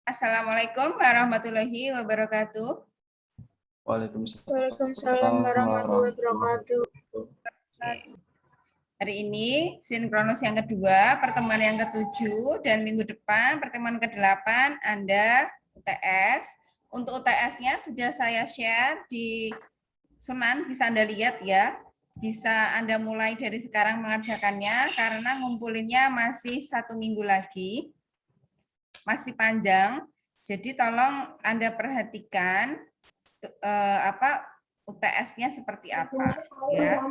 Assalamualaikum warahmatullahi wabarakatuh. Waalaikumsalam warahmatullahi wabarakatuh. Oke. Hari ini sinkronus yang kedua, pertemuan yang ke-7, dan minggu depan pertemuan ke-8 Anda UTS. Untuk UTS-nya sudah saya share di Sunan, bisa Anda lihat ya. Bisa Anda mulai dari sekarang mengerjakannya karena ngumpulinnya masih 1 minggu lagi. Masih panjang. Jadi tolong Anda perhatikan UTS-nya seperti apa ya.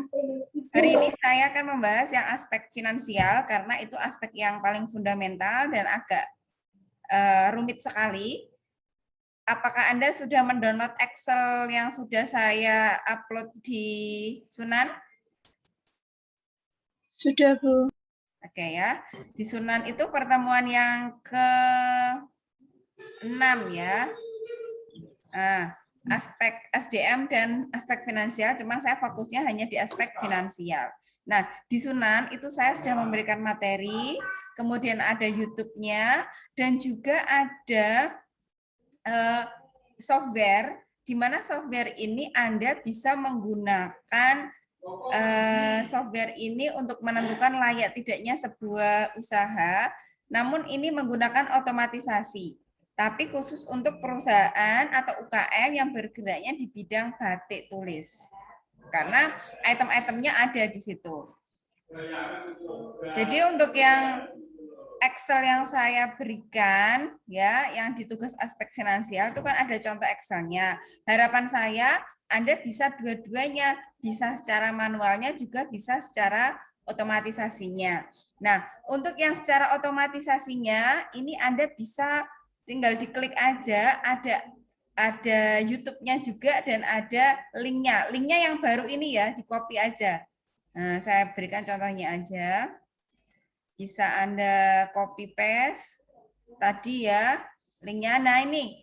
Hari ini saya akan membahas yang aspek finansial karena itu aspek yang paling fundamental dan agak rumit sekali. Apakah Anda sudah mendownload Excel yang sudah saya upload di Sunan? Sudah, Bu. Oke ya. Di Sunan itu pertemuan yang ke-6 ya. Nah, aspek SDM dan aspek finansial, cuma saya fokusnya hanya di aspek finansial. Nah, di Sunan itu saya sudah memberikan materi, kemudian ada YouTube-nya, dan juga ada software, di mana software ini Anda bisa menggunakan software ini untuk menentukan layak tidaknya sebuah usaha, namun ini menggunakan otomatisasi. Tapi khusus untuk perusahaan atau UKM yang bergeraknya di bidang batik tulis. Karena item-itemnya ada di situ. Jadi untuk yang Excel yang saya berikan, ya, yang di tugas aspek finansial itu kan ada contoh Excelnya. Harapan saya Anda bisa dua-duanya, bisa secara manualnya juga bisa secara otomatisasinya. Nah, untuk yang secara otomatisasinya, ini Anda bisa tinggal diklik aja, ada YouTube-nya juga dan ada link-nya. Link-nya yang baru ini ya, di copy aja. Nah, saya berikan contohnya aja. Bisa Anda copy paste tadi ya linknya. Nah ini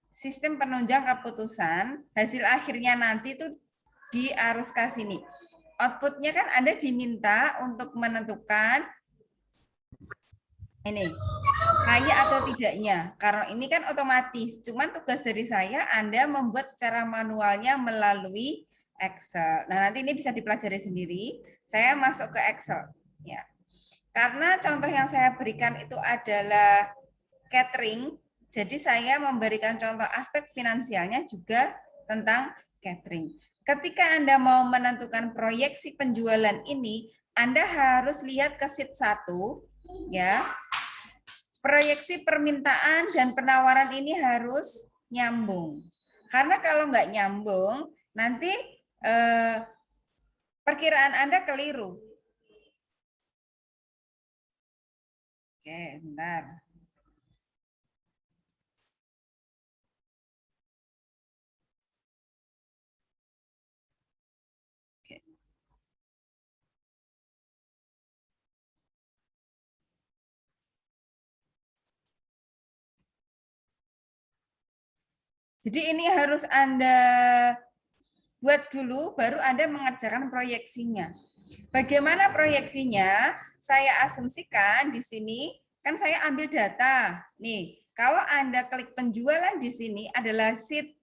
sistem penunjang keputusan, hasil akhirnya nanti itu diarus ke sini. Outputnya kan Anda diminta untuk menentukan ini kaya atau tidaknya. Karena ini kan otomatis, cuman tugas dari saya Anda membuat secara manualnya melalui Excel. Nah, nanti ini bisa dipelajari sendiri. Saya masuk ke Excel ya. Karena contoh yang saya berikan itu adalah catering, jadi saya memberikan contoh aspek finansialnya juga tentang catering. Ketika Anda mau menentukan proyeksi penjualan ini, Anda harus lihat ke sheet 1, ya. Proyeksi permintaan dan penawaran ini harus nyambung. Karena kalau nggak nyambung, nanti perkiraan Anda keliru. Oke, bentar. Jadi ini harus Anda buat dulu, baru Anda mengerjakan proyeksinya. Bagaimana proyeksinya? Saya asumsikan di sini, kan saya ambil data. Nih, kalau Anda klik penjualan di sini adalah sheet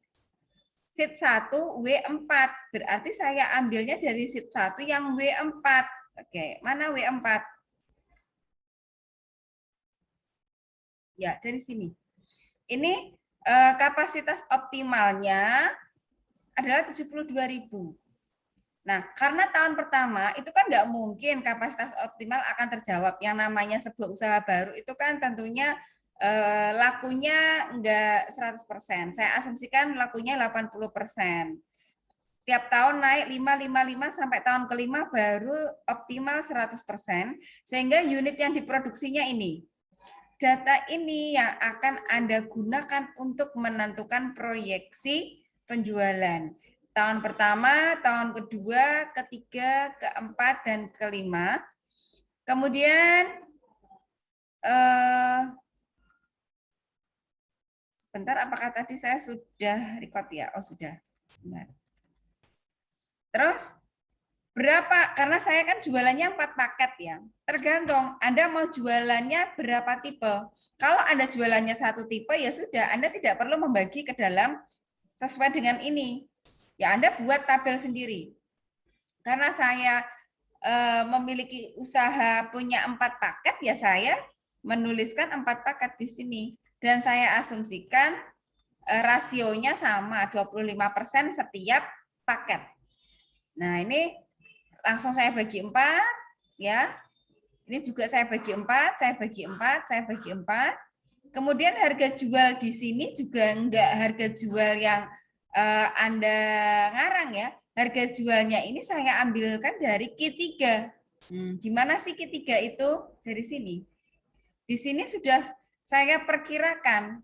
1 W4. Berarti saya ambilnya dari sheet 1 yang W4. Oke, mana W4? Ya, dari sini. Ini kapasitas optimalnya adalah 72.000. Nah, karena tahun pertama itu kan nggak mungkin kapasitas optimal akan terjawab. Yang namanya sebuah usaha baru itu kan tentunya lakunya nggak 100%. Saya asumsikan lakunya 80%. Tiap tahun naik 555 sampai tahun kelima baru optimal 100%, sehingga unit yang diproduksinya ini. Data ini yang akan Anda gunakan untuk menentukan proyeksi penjualan. Tahun pertama, tahun kedua, ketiga, keempat, dan kelima. Kemudian, sebentar, apakah tadi saya sudah record ya? Oh, sudah. Benar. Terus, Berapa? Karena saya kan jualannya 4 paket ya. Tergantung Anda mau jualannya berapa tipe. Kalau Anda jualannya satu tipe ya sudah, Anda tidak perlu membagi ke dalam sesuai dengan ini. Ya Anda buat tabel sendiri. Karena saya memiliki usaha punya 4 paket ya saya menuliskan 4 paket di sini. Dan saya asumsikan rasionya sama 25% setiap paket. Nah, ini langsung saya bagi 4 ya. Ini juga saya bagi 4, saya bagi 4, saya bagi 4. Kemudian harga jual di sini juga enggak harga jual yang Anda ngarang ya. Harga jualnya ini saya ambilkan dari Q3. Gimana sih Q3 itu? Dari sini. Di sini sudah saya perkirakan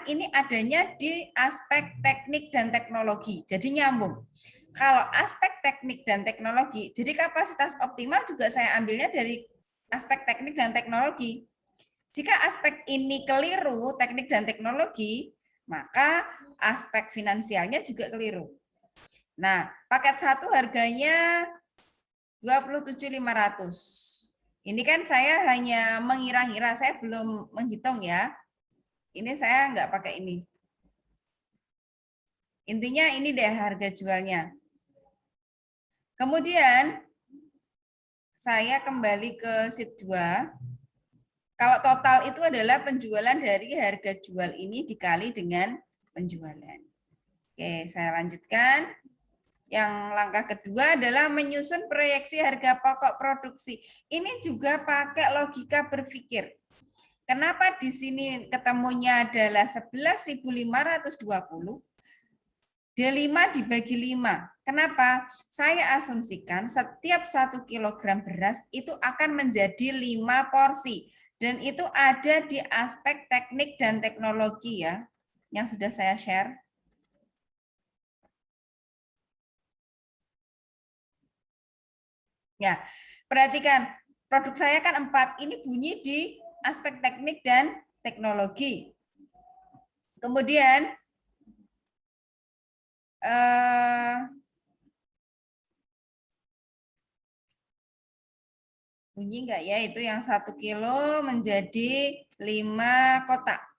ini adanya di aspek teknik dan teknologi. Jadi nyambung. Kalau aspek teknik dan teknologi, jadi kapasitas optimal juga saya ambilnya dari aspek teknik dan teknologi. Jika aspek ini keliru, teknik dan teknologi, maka aspek finansialnya juga keliru. Nah, paket 1 harganya 27.500. Ini kan saya hanya mengira-ngira, saya belum menghitung ya. Ini saya nggak pakai ini. Intinya ini deh harga jualnya. Kemudian saya kembali ke sheet 2. Kalau total itu adalah penjualan dari harga jual ini dikali dengan penjualan. Oke, saya lanjutkan. Yang langkah kedua adalah menyusun proyeksi harga pokok produksi. Ini juga pakai logika berpikir. Kenapa di sini ketemunya adalah 11.520? D5 dibagi 5. Kenapa? Saya asumsikan setiap 1 kilogram beras itu akan menjadi 5 porsi. Dan itu ada di aspek teknik dan teknologi ya, yang sudah saya share. Ya, perhatikan, produk saya kan 4. Ini bunyi di aspek teknik dan teknologi. Kemudian, bunyi enggak ya, itu yang 1 kilo menjadi 5 kotak.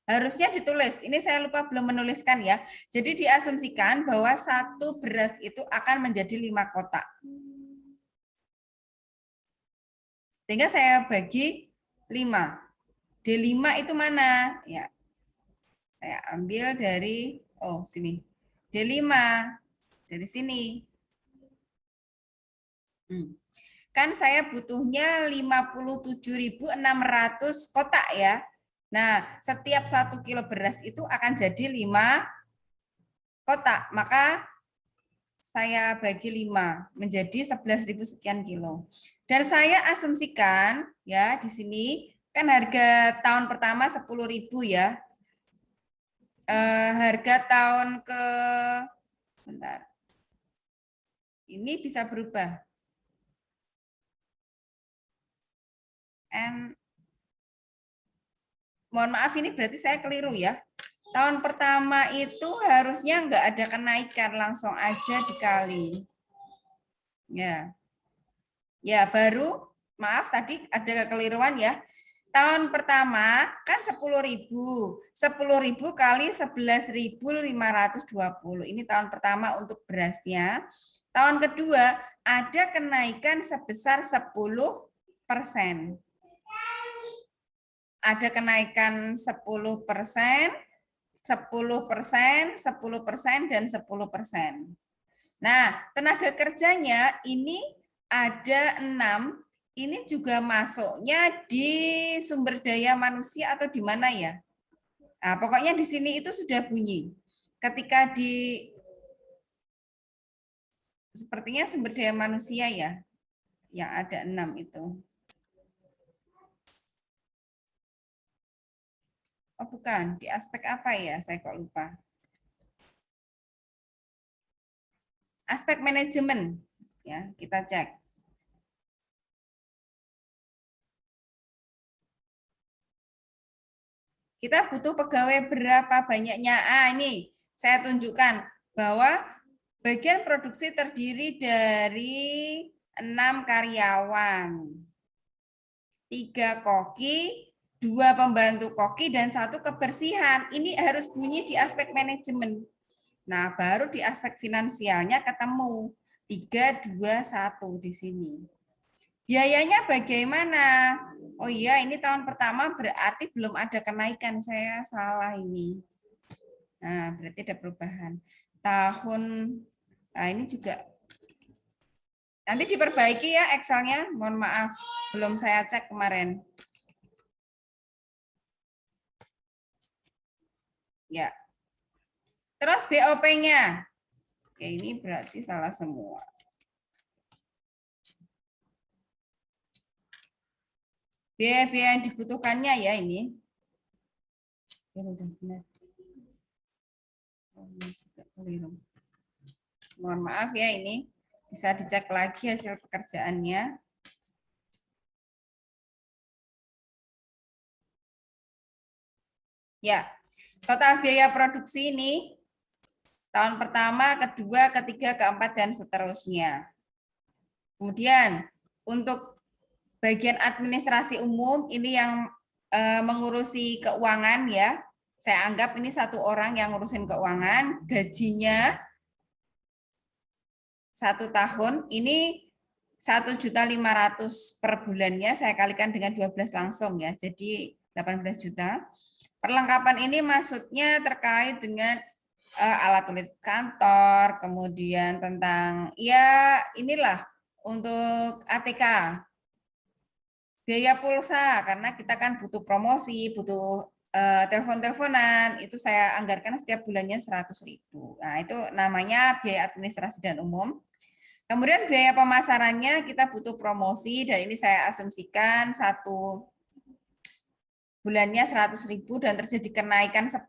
Harusnya ditulis. Ini saya lupa belum menuliskan ya. Jadi diasumsikan bahwa satu beras itu akan menjadi 5 kotak. Sehingga saya bagi 5. D5 itu mana? Ya. Saya ambil dari sini. D5 dari sini. Kan saya butuhnya 57.600 kotak ya. Nah, setiap 1 kilo beras itu akan jadi 5 kotak. Maka saya bagi 5 menjadi 11.000 sekian kilo. Dan saya asumsikan ya di sini kan harga tahun pertama 10.000 ya. Harga tahun ke bentar. Ini bisa berubah. Mohon maaf ini berarti saya keliru ya. Tahun pertama itu harusnya nggak ada kenaikan, langsung aja dikali. Ya. Ya, baru maaf tadi ada kekeliruan ya. Tahun pertama kan 10.000. 10.000 kali 11.520. Ini tahun pertama untuk berasnya. Tahun kedua ada kenaikan sebesar 10%. Ada kenaikan 10%, 10%, 10%, dan 10%. Nah, tenaga kerjanya ini ada 6, ini juga masuknya di sumber daya manusia atau di mana ya? Nah, pokoknya di sini itu sudah bunyi. Ketika sepertinya sumber daya manusia ya, yang ada 6 itu. Oh bukan, di aspek apa ya? Saya kok lupa. Aspek manajemen, ya kita cek. Kita butuh pegawai berapa banyaknya? Ini saya tunjukkan bahwa bagian produksi terdiri dari 6 karyawan, 3 koki, 2 pembantu koki, dan 1 kebersihan. Ini harus bunyi di aspek manajemen. Nah, baru di aspek finansialnya ketemu 3, 2, 1 di sini. Biayanya bagaimana? Oh iya, ini tahun pertama berarti belum ada kenaikan. Saya salah ini. Nah, berarti ada perubahan. Tahun, nah ini juga. Nanti diperbaiki ya Excelnya. Mohon maaf, belum saya cek kemarin. Ya. Terus BOP-nya. Oke, ini berarti salah semua. Biaya-biaya yang dibutuhkannya ya ini. Udah benar. Juga keliru. Mohon maaf ya ini. Bisa dicek lagi hasil pekerjaannya. Ya, total biaya produksi ini tahun pertama, kedua, ketiga, keempat, dan seterusnya. Kemudian untuk bagian administrasi umum ini yang mengurusi keuangan ya. Saya anggap ini 1 orang yang ngurusin keuangan, gajinya 1 tahun ini 1.500.000 per bulannya, saya kalikan dengan 12 langsung ya, jadi 18 juta. Perlengkapan ini maksudnya terkait dengan alat tulis kantor, kemudian tentang ya inilah untuk ATK. Biaya pulsa karena kita kan butuh promosi, butuh telepon-teleponan, itu saya anggarkan setiap bulannya 100.000. Nah, itu namanya biaya administrasi dan umum. Kemudian biaya pemasarannya kita butuh promosi dan ini saya asumsikan 1 bulannya 100.000 dan terjadi kenaikan 10%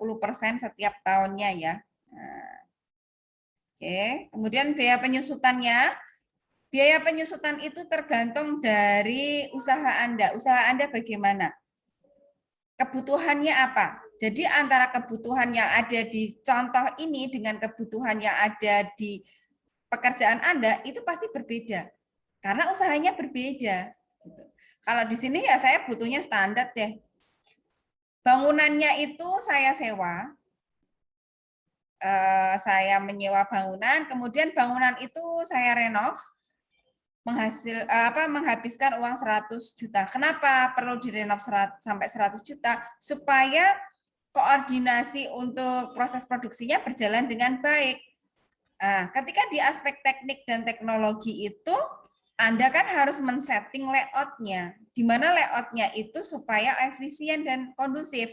setiap tahunnya ya. Nah, oke, kemudian biaya penyusutannya. Biaya penyusutan itu tergantung dari usaha Anda. Usaha Anda bagaimana? Kebutuhannya apa? Jadi antara kebutuhan yang ada di contoh ini dengan kebutuhan yang ada di pekerjaan Anda itu pasti berbeda. Karena usahanya berbeda. Kalau di sini ya saya butuhnya standar deh. Bangunannya itu saya sewa, saya menyewa bangunan, kemudian bangunan itu saya renov, menghabiskan uang 100 juta. Kenapa perlu direnov sampai 100 juta? Supaya koordinasi untuk proses produksinya berjalan dengan baik. Nah, ketika di aspek teknik dan teknologi itu, Anda kan harus men-setting layout-nya, di mana layout-nya itu supaya efisien dan kondusif.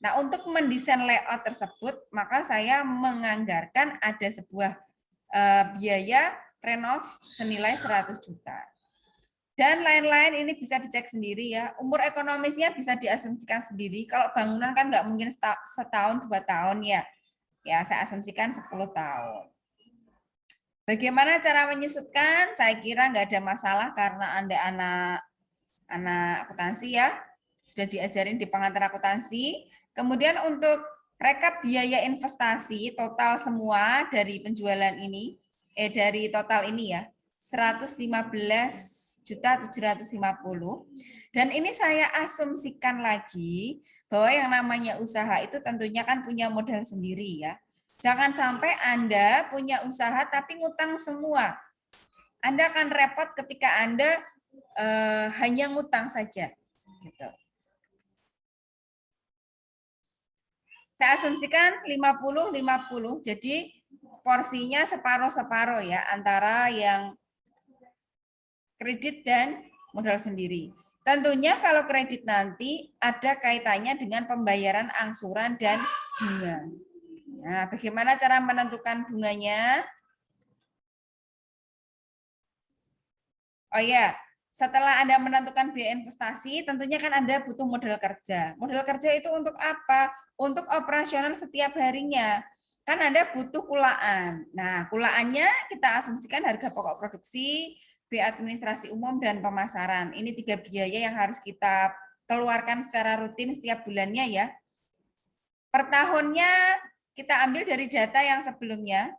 Nah, untuk mendesain layout tersebut, maka saya menganggarkan ada sebuah biaya renov senilai 100 juta. Dan lain-lain ini bisa dicek sendiri ya. Umur ekonomisnya bisa diasumsikan sendiri. Kalau bangunan kan nggak mungkin setahun, 2 tahun ya. Ya, saya asumsikan 10 tahun. Bagaimana cara menyusutkan? Saya kira nggak ada masalah karena Anda anak akuntansi ya. Sudah diajarin di pengantar akuntansi. Kemudian untuk rekap biaya investasi total semua dari penjualan ini, dari total ini ya, 115.750. Dan ini saya asumsikan lagi bahwa yang namanya usaha itu tentunya kan punya modal sendiri ya. Jangan sampai Anda punya usaha tapi ngutang semua. Anda akan repot ketika Anda hanya ngutang saja. Gitu. Saya asumsikan 50-50, jadi porsinya separuh-separuh ya, antara yang kredit dan modal sendiri. Tentunya kalau kredit nanti ada kaitannya dengan pembayaran angsuran dan bunga. Nah, bagaimana cara menentukan bunganya? Oh ya, setelah Anda menentukan biaya investasi, tentunya kan Anda butuh modal kerja. Modal kerja itu untuk apa? Untuk operasional setiap harinya. Kan Anda butuh kulaan. Nah, kulaannya kita asumsikan harga pokok produksi, biaya administrasi umum, dan pemasaran. Ini 3 biaya yang harus kita keluarkan secara rutin setiap bulannya ya. Per tahunnya kita ambil dari data yang sebelumnya.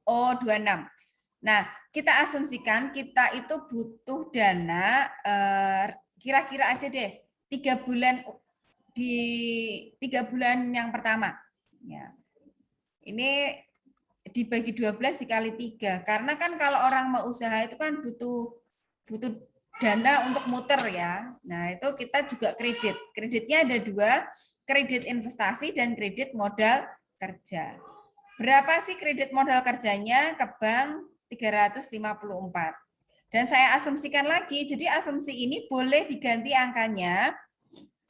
Oh, 26. Nah, kita asumsikan kita itu butuh dana kira-kira aja deh 3 bulan di 3 bulan yang pertama. Ya. Ini dibagi 12 dikali 3. Karena kan kalau orang mau usaha itu kan butuh butuh dana untuk muter ya. Nah, itu kita juga kredit. Kreditnya ada 2, kredit investasi dan kredit modal kerja. Berapa sih kredit modal kerjanya ke bank? 354. Dan saya asumsikan lagi, jadi asumsi ini boleh diganti angkanya.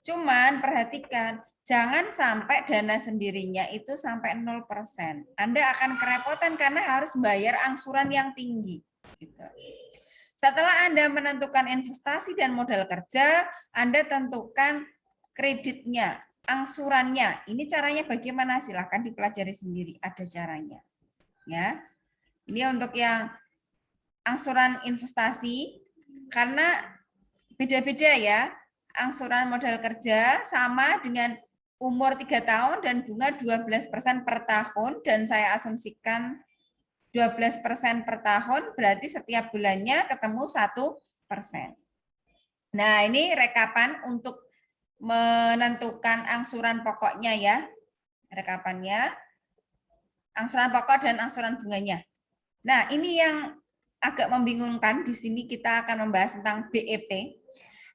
Cuman perhatikan, jangan sampai dana sendirinya itu sampai 0%. Anda akan kerepotan karena harus bayar angsuran yang tinggi. Gitu. Setelah Anda menentukan investasi dan modal kerja, Anda tentukan kreditnya, angsurannya. Ini caranya bagaimana? Silahkan dipelajari sendiri, ada caranya. Ya, ini untuk yang angsuran investasi, karena beda-beda ya. Angsuran modal kerja sama dengan umur 3 tahun dan bunga 12% per tahun, dan saya asumsikan 12% per tahun, berarti setiap bulannya ketemu 1%. Nah, ini rekapan untuk menentukan angsuran pokoknya ya. Rekapannya, angsuran pokok dan angsuran bunganya. Nah, ini yang agak membingungkan. Di sini kita akan membahas tentang BEP.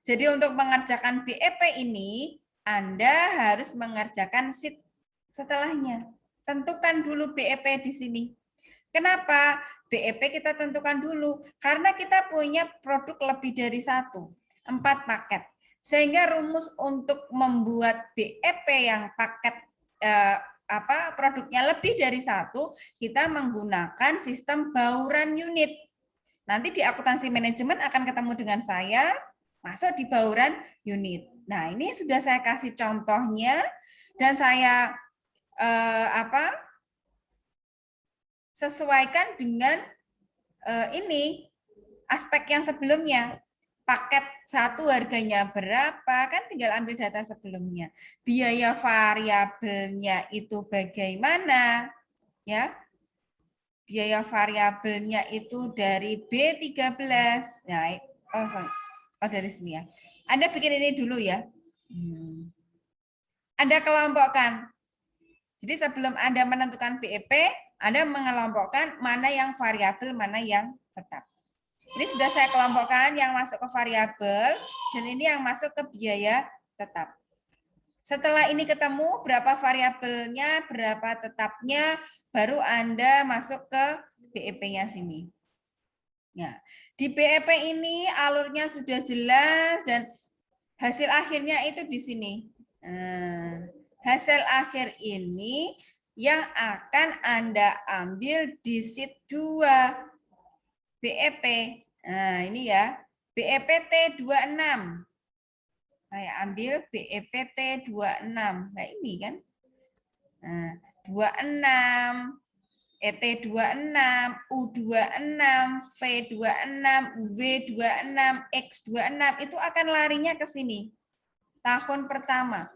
Jadi untuk mengerjakan BEP ini, Anda harus mengerjakan sheet setelahnya. Tentukan dulu BEP di sini. Kenapa? BEP kita tentukan dulu. Karena kita punya produk lebih dari 1, 4 paket. Sehingga rumus untuk membuat BEP yang paket produknya lebih dari 1, kita menggunakan sistem bauran unit. Nanti di akuntansi manajemen akan ketemu dengan saya, masuk di bauran unit. Nah, ini sudah saya kasih contohnya dan saya sesuaikan dengan ini aspek yang sebelumnya. Paket 1 harganya berapa, kan tinggal ambil data sebelumnya. Biaya variabelnya itu bagaimana? Ya. Biaya variabelnya itu dari B13. Nah, dari sini ya. Anda bikin ini dulu ya. Anda kelompokkan. Jadi sebelum Anda menentukan BEP, Anda mengelompokkan mana yang variabel, mana yang tetap. Ini sudah saya kelompokkan yang masuk ke variabel dan ini yang masuk ke biaya tetap. Setelah ini ketemu berapa variabelnya, berapa tetapnya, baru Anda masuk ke BEP-nya sini. Ya, di BEP ini alurnya sudah jelas dan hasil akhirnya itu di sini. Hasil akhir ini yang akan Anda ambil di sheet 2 BEP. Nah, ini ya, BEP T26. Saya ambil BEP T26. Nah, ini kan. Nah, 26, ET26, U26, V26, V26, X26 itu akan larinya ke sini. Tahun pertama.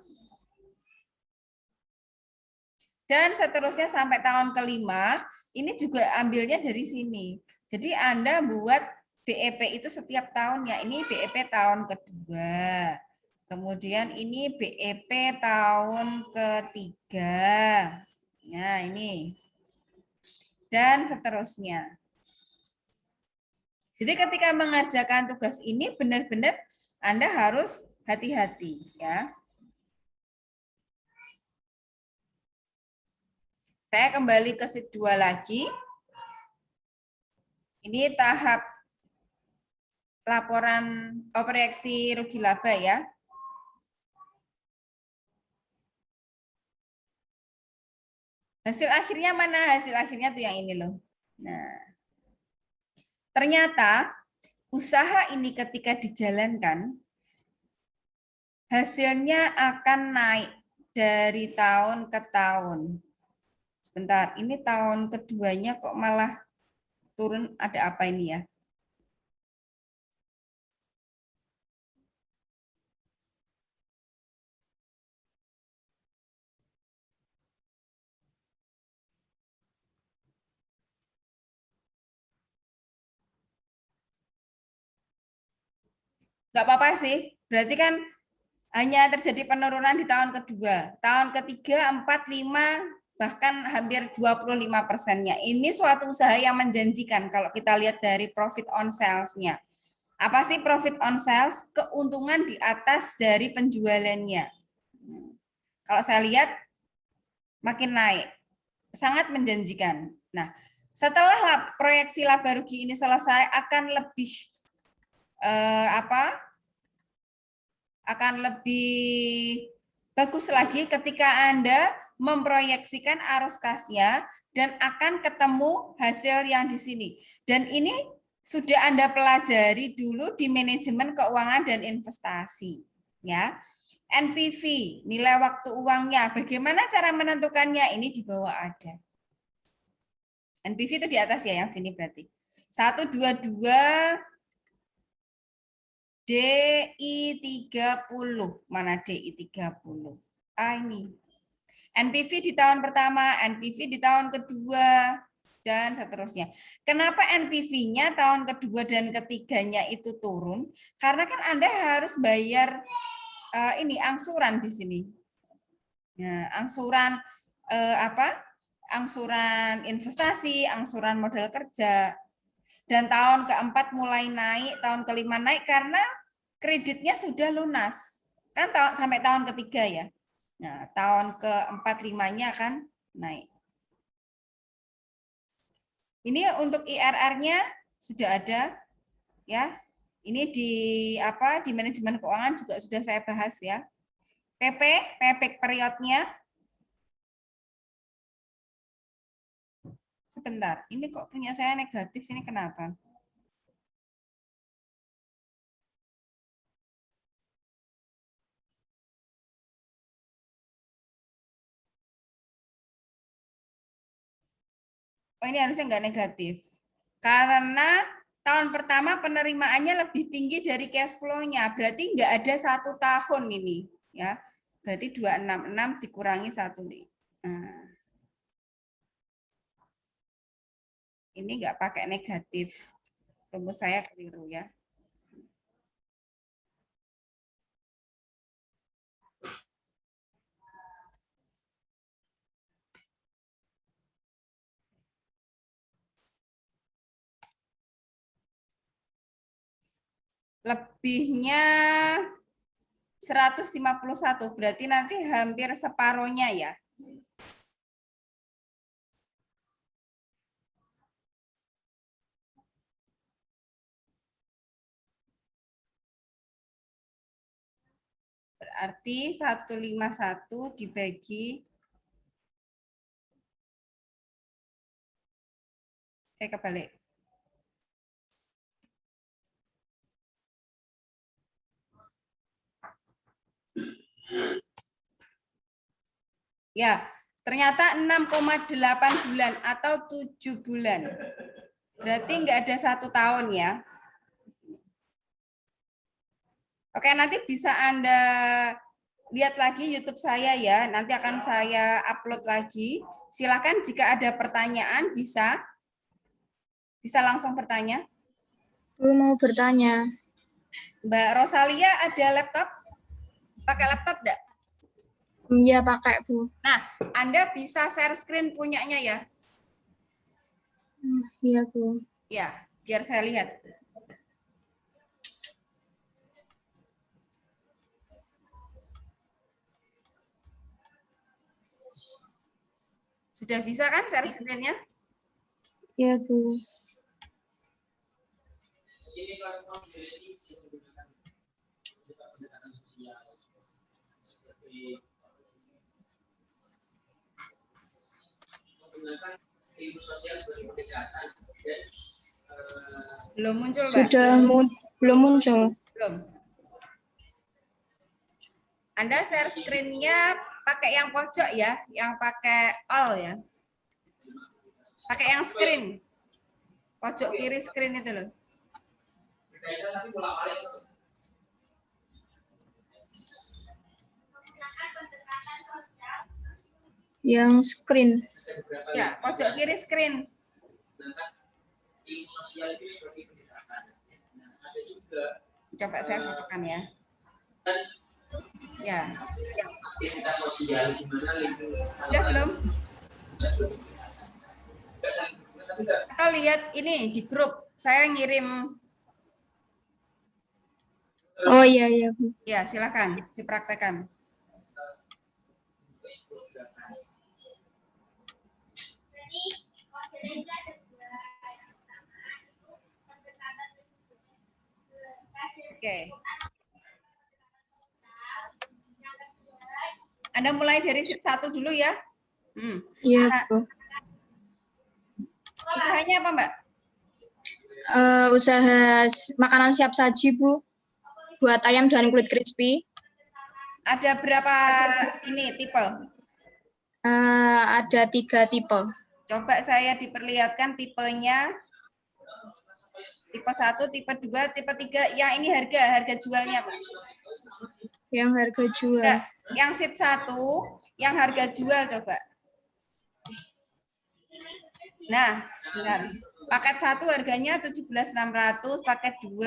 Dan seterusnya sampai tahun kelima, ini juga ambilnya dari sini. Jadi Anda buat BEP itu setiap tahunnya. Ini BEP tahun kedua. Kemudian ini BEP tahun ketiga. Nah, ini. Dan seterusnya. Jadi ketika mengerjakan tugas ini benar-benar Anda harus hati-hati ya. Saya kembali ke sheet 2 lagi. Ini tahap laporan proyeksi rugi laba ya. Hasil akhirnya mana? Hasil akhirnya tuh yang ini loh. Nah, ternyata usaha ini ketika dijalankan, hasilnya akan naik dari tahun ke tahun. Sebentar, ini tahun keduanya kok malah turun, ada apa ini ya? nggak apa-apa sih. Berarti kan hanya terjadi penurunan di tahun kedua. Tahun ketiga, 4, 5, bahkan hampir 25%-nya. Ini suatu usaha yang menjanjikan kalau kita lihat dari profit on sales-nya. Apa sih profit on sales? Keuntungan di atas dari penjualannya. Kalau saya lihat makin naik, sangat menjanjikan. Nah, setelah proyeksi laba rugi ini selesai akan lebih akan lebih bagus lagi ketika Anda memproyeksikan arus kasnya dan akan ketemu hasil yang di sini. Dan ini sudah Anda pelajari dulu di manajemen keuangan dan investasi, ya. NPV, nilai waktu uangnya, bagaimana cara menentukannya? Ini di bawah ada. NPV itu di atas ya, yang sini berarti. 122 DI 30. Mana DI 30? Ini. NPV di tahun pertama, NPV di tahun kedua, dan seterusnya. Kenapa NPV-nya tahun kedua dan ketiganya itu turun? Karena kan Anda harus bayar ini angsuran di sini. Nah, angsuran angsuran investasi, angsuran modal kerja. Dan tahun keempat mulai naik, tahun kelima naik karena kreditnya sudah lunas. Kan sampai tahun ketiga ya. Nah, tahun keempat limanya akan naik. Ini untuk IRR-nya sudah ada ya. Ini di manajemen keuangan juga sudah saya bahas ya. payback periodnya. Sebentar, ini kok punya saya negatif, ini kenapa? Oh, ini harusnya nggak negatif. Karena tahun pertama penerimaannya lebih tinggi dari cash flow-nya. Berarti nggak ada 1 tahun ini. Ya, berarti 266 dikurangi 1. Nah, ini nggak pakai negatif. Rumus saya keliru ya. Lebihnya 151, berarti nanti hampir separohnya ya. Berarti 151 dibagi kebalik. Ya, ternyata 6,8 bulan atau 7 bulan. Berarti nggak ada 1 tahun ya. Oke, nanti bisa Anda lihat lagi YouTube saya ya. Nanti akan saya upload lagi. Silakan jika ada pertanyaan bisa langsung bertanya. Bu mau bertanya. Mbak Rosalia ada laptop? Pakai laptop enggak? Iya pakai Bu. Nah, Anda bisa share screen punyanya ya. Iya Bu. Ya, biar saya lihat. Sudah bisa kan share screen-nya? Iya Bu. Belum muncul, Mbak? Belum muncul. Belum. Anda share screen-nya pakai yang pojok ya, yang pakai all ya. Pakai yang screen. Pojok kiri screen itu loh. Yang screen. Ya, pojok kiri screen. Ilmu sosial itu seperti pendidikan. Ada juga Coba saya fotokan ya. Ya. Udah belum? Atau lihat ini di grup, saya ngirim. Oh iya iya Bu. Ya, silakan dipraktekkan. Oke. Anda mulai dari sheet 1 dulu ya. Iya Bu. Usahanya apa, Mbak? Usaha makanan siap saji Bu. Buat ayam dengan kulit crispy. Ada berapa ini tipe? Ada 3 tipe. Coba saya diperlihatkan tipenya. Tipe 1, tipe 2, tipe 3. Yang ini harga jualnya, Pak. Yang harga jual. Nah, yang sheet 1, yang harga jual coba. Nah, sebentar. Paket 1 harganya 17.600, paket 2.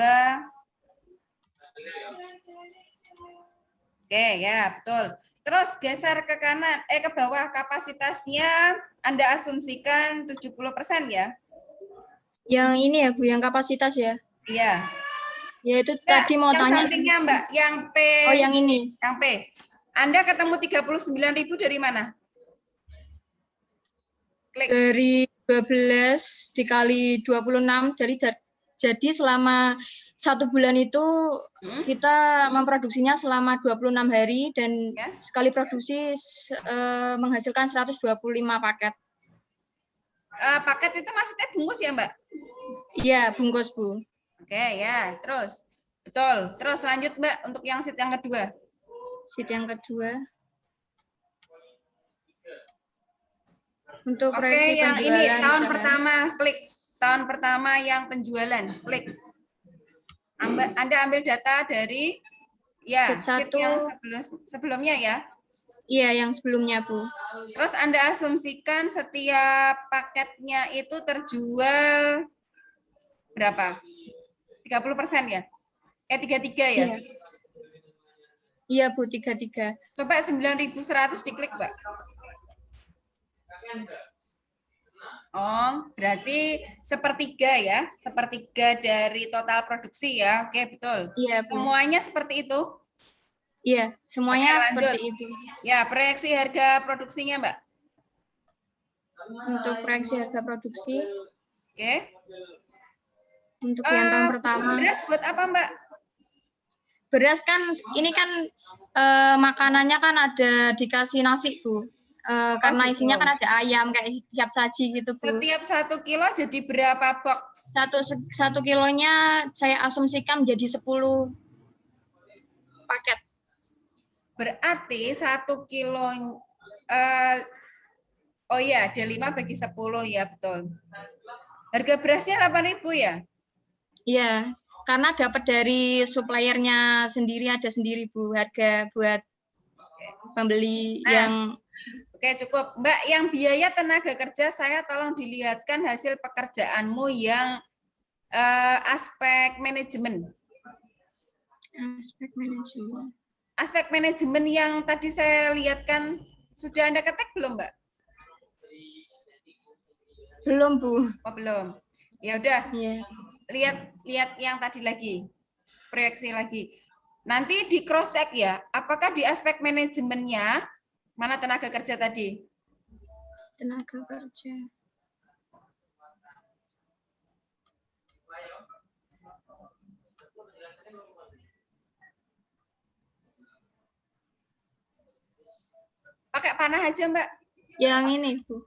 Oke, ya, betul. Terus geser ke kanan, ke bawah, kapasitasnya Anda asumsikan 70% ya? Yang ini ya Bu, yang kapasitas ya? Iya. Ya itu Enggak, tadi mau yang tanya. sampingnya Mbak, yang P. Oh yang ini. Yang P. Anda ketemu 39.000 dari mana? Klik. Dari 12 dikali 26 jadi selama 1 bulan itu kita memproduksinya selama 26 hari dan Ya. sekali produksi menghasilkan 125 paket. Paket itu maksudnya bungkus ya Mbak? Iya, bungkus Bu. Oke ya, terus. Betul. Terus lanjut Mbak untuk yang sheet yang kedua. Sheet yang kedua. Untuk Oke, proyeksi yang penjualan ini tahun usaha. pertama, klik. Tahun pertama yang penjualan, klik. Anda ambil data dari ya, sheet yang sebelumnya ya. Iya, yang sebelumnya, Bu. Terus Anda asumsikan setiap paketnya itu terjual berapa? 30% ya? 33 ya? Iya. Iya, Bu, 33. Coba 9.100 diklik, Mbak. Oh, berarti sepertiga ya, sepertiga dari total produksi ya. Oke, betul. Iya, Bu. Semuanya seperti itu? Iya, semuanya Oke, seperti itu. Ya, proyeksi harga produksinya, Mbak. Untuk proyeksi harga produksi. Oke. Untuk yang tahun pertama. Beras buat apa, Mbak? Beras kan, ini kan makanannya kan ada dikasih nasi, Bu. Karena gitu. isinya kan ada ayam kayak siap saji gitu, Bu. Setiap 1 kilo jadi berapa box? Satu kilonya saya asumsikan jadi 10 paket. Berarti 1 kilo, oh iya, ada 5 bagi 10 ya, betul. Harga berasnya 8.000 ya? Iya, karena dapat dari suppliernya sendiri, ada sendiri Bu, harga buat pembeli yang... Oke, cukup. Mbak, yang biaya tenaga kerja saya tolong dilihatkan hasil pekerjaanmu yang aspek manajemen. Aspek manajemen. Aspek manajemen yang tadi saya lihatkan, sudah Anda ketik belum, Mbak? Belum, Bu. Oh, belum. Ya udah. Iya. Lihat yang tadi lagi. Proyeksi lagi. Nanti di cross check ya, apakah di aspek manajemennya mana tenaga kerja tadi? Tenaga kerja. Pakai panah aja, Mbak. Yang ini, Bu.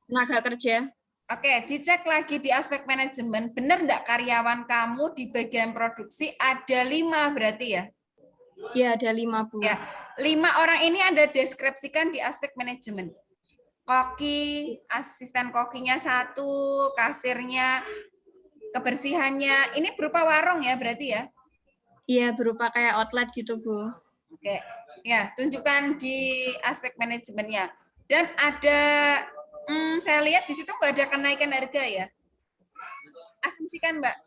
Tenaga kerja. Oke, dicek lagi di aspek manajemen. Benar enggak karyawan kamu di bagian produksi ada 5 berarti ya? Iya, ada 5, Bu. Ya, 5 orang ini Anda deskripsikan di aspek manajemen. Koki, asisten kokinya 1, kasirnya, kebersihannya. Ini berupa warung ya berarti ya? Iya, berupa kayak outlet gitu, Bu. Oke, ya tunjukkan di aspek manajemennya. Dan ada, saya lihat di situ nggak ada kenaikan harga ya. Asumsikan Mbak,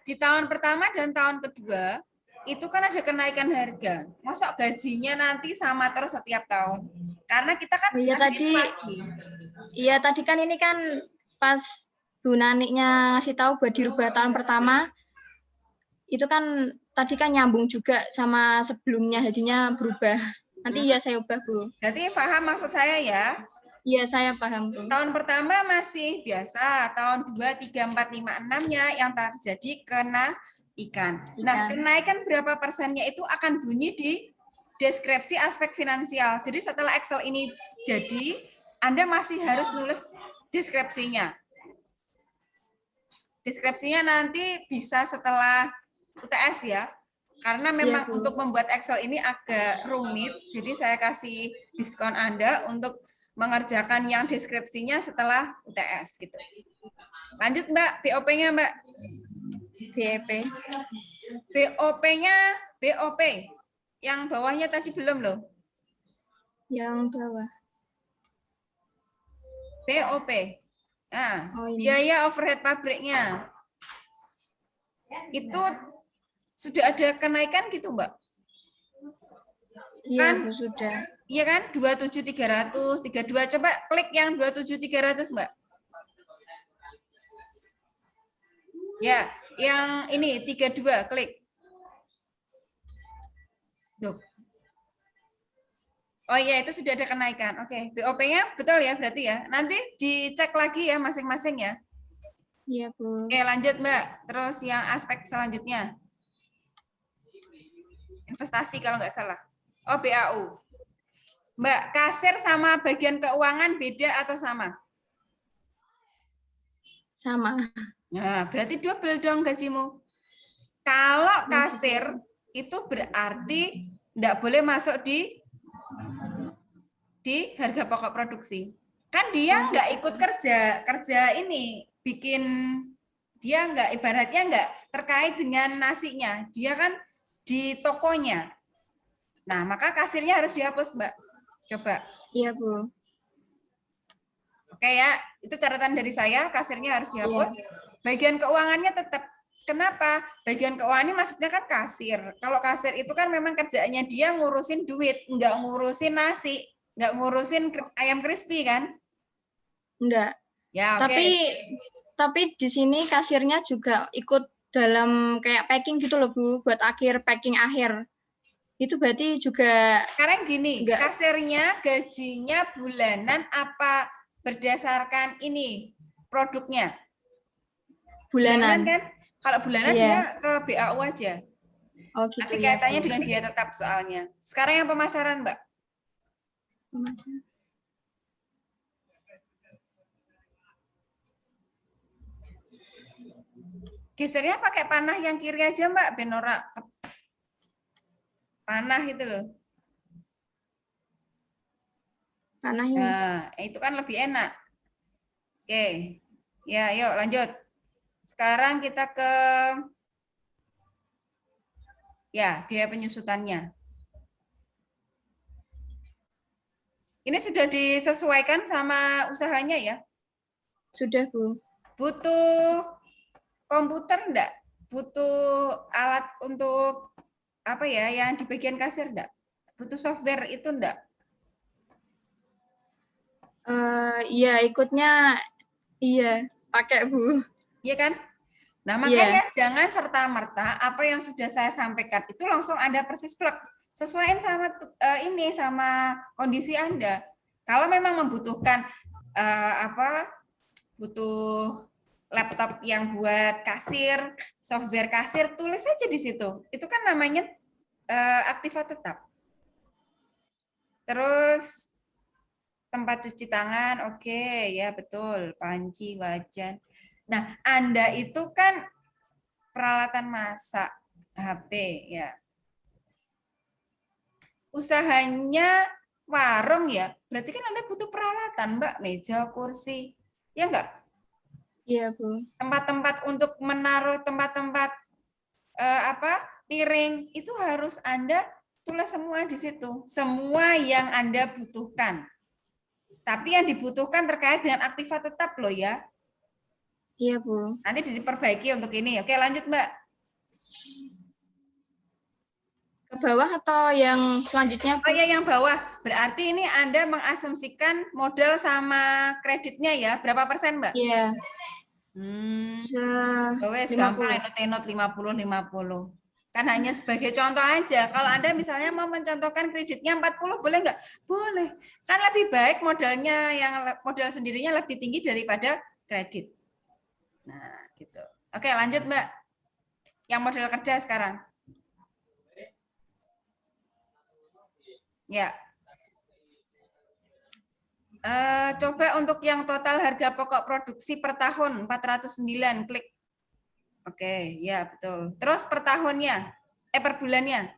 di tahun pertama dan tahun kedua itu kan ada kenaikan harga. Masuk gajinya nanti sama terus setiap tahun. Karena kita kan Oh iya ada tadi, inflasi. iya tadi kan ini kan pas Bu Naniknya ngasih tahu buat dirubah tahun pertama, itu kan tadi kan nyambung juga sama sebelumnya, jadinya berubah. Nanti ya saya ubah Bu. Berarti paham maksud saya ya? Iya saya paham Bu. Tahun pertama masih biasa, tahun 2, 3, 4, 5, 6-nya yang terjadi kenaikan. Nah, kenaikan berapa persennya itu akan bunyi di deskripsi aspek finansial. Jadi setelah Excel ini jadi, Anda masih harus nulis deskripsinya. Deskripsinya nanti bisa setelah UTS ya. Karena memang Iya, Bu. untuk membuat Excel ini agak rumit, jadi saya kasih diskon Anda untuk mengerjakan yang deskripsinya setelah UTS gitu. Lanjut Mbak, BOP-nya Mbak. BEP. BOP-nya BOP. Yang bawahnya tadi belum loh. Yang bawah. BOP. Nah, Oh, ini. biaya overhead pabriknya. Itu sudah ada kenaikan gitu, Mbak? Iya, Kan? Bu, sudah. Iya kan? 27.300, 32. Coba klik yang 27.300, Mbak. Ya, yang ini 32, klik. Duh. Oh iya, itu sudah ada kenaikan. Oke, BOP-nya betul ya berarti ya. Nanti dicek lagi ya masing-masing ya. Iya, Bu. Oke, lanjut Mbak. Terus yang aspek selanjutnya. Investasi kalau nggak salah. Oh, BAU. Mbak, kasir sama bagian keuangan beda atau sama? Sama. Nah, berarti double dong gajimu. Kalau kasir itu berarti nggak boleh masuk di harga pokok produksi. Kan dia nggak ikut kerja ini bikin, dia nggak, ibaratnya nggak terkait dengan nasinya, dia kan di tokonya. Nah, maka kasirnya harus dihapus, Mbak. Coba. Iya, Bu. Oke ya, itu catatan dari saya, kasirnya harus dihapus. Bagian keuangannya tetap. Kenapa? Bagian keuangannya maksudnya kan kasir. Kalau kasir itu kan memang kerjaannya dia ngurusin duit, nggak ngurusin nasi, nggak ngurusin ayam crispy kan? Enggak. Ya, oke. Tapi di sini kasirnya juga ikut dalam kayak packing gitu loh, Bu, buat packing akhir. Itu berarti juga Sekarang gini, enggak kasirnya gajinya bulanan apa berdasarkan ini produknya? Bulanan bulanan. kan? Kalau bulanan Iya. dia ke BAU aja. Oh, gitu Nanti ya, kaitannya Bu. dengan biaya tetap soalnya. Sekarang yang pemasaran, Mbak. Pemasaran. Gesernya pakai panah yang kiri aja, Mbak, Benora. Panah itu loh. Panah ini. Nah, itu kan lebih enak. Oke. Ya, yuk lanjut. Sekarang kita ke ya, biaya penyusutannya. Ini sudah disesuaikan sama usahanya ya? Sudah, Bu. Butuh komputer enggak? Butuh alat untuk apa ya, yang di bagian kasir enggak? Butuh software itu enggak? Iya, ikutnya iya, pakai, Bu. Iya kan? Nah, makanya jangan serta-merta apa yang sudah saya sampaikan itu langsung Anda persis plek. Sesuaiin sama ini, sama kondisi Anda. Kalau memang membutuhkan butuh laptop yang buat kasir, software kasir, tulis saja di situ. Itu kan namanya aktiva tetap. Terus tempat cuci tangan, oke, ya betul, panci, wajan. Nah, Anda itu kan peralatan masak, HP, ya. Usahanya warung ya, berarti kan Anda butuh peralatan, Mbak, meja, kursi, ya enggak? Iya, Bu. Tempat-tempat untuk menaruh tempat-tempat piring itu harus Anda tulis semua di situ, semua yang Anda butuhkan. Tapi yang dibutuhkan terkait dengan aktiva tetap loh ya. Iya, Bu. Nanti diperbaiki untuk ini. Oke, lanjut, Mbak. Ke bawah atau yang selanjutnya, Oh Bu? ya, yang bawah. Berarti ini Anda mengasumsikan modal sama kreditnya ya. Berapa persen, Mbak? Iya, Wes 50. gampang, enot-enot 50-50. Kan hanya sebagai contoh aja. Kalau Anda misalnya mau mencontohkan kreditnya 40, boleh nggak? Boleh. Kan lebih baik modalnya yang modal sendirinya lebih tinggi daripada kredit. Nah, gitu. Oke, lanjut, Mbak. Yang modal kerja sekarang. Ya. Coba untuk yang total harga pokok produksi per tahun 409, klik. Oke, ya betul. Terus per tahunnya, per bulannya.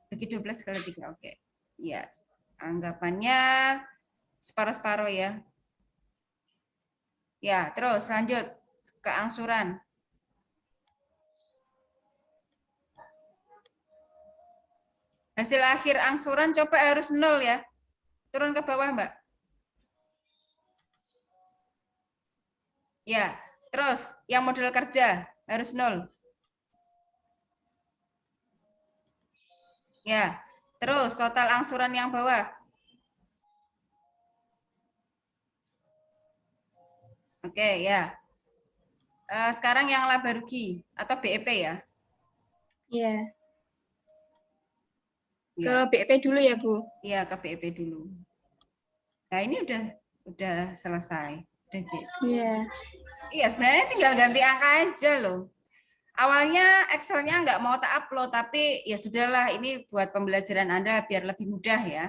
Bagi 12 kali 3, oke. Ya, anggapannya separuh-separuh ya. Ya, terus lanjut ke angsuran. Hasil akhir angsuran coba harus 0 ya. Turun ke bawah, Mbak. Ya, terus yang modal kerja harus 0. Ya, terus total angsuran yang bawah. Oke, ya. Sekarang yang laba rugi atau BEP ya. Iya. Ke Ya, BEP dulu ya, Bu? iya ke BEP dulu. Nah, ini udah selesai. Udah jadi. Iya. Iya, sebenarnya tinggal ganti angka aja loh. Awalnya Excel-nya nggak mau tak upload, tapi ya sudahlah, ini buat pembelajaran Anda biar lebih mudah ya.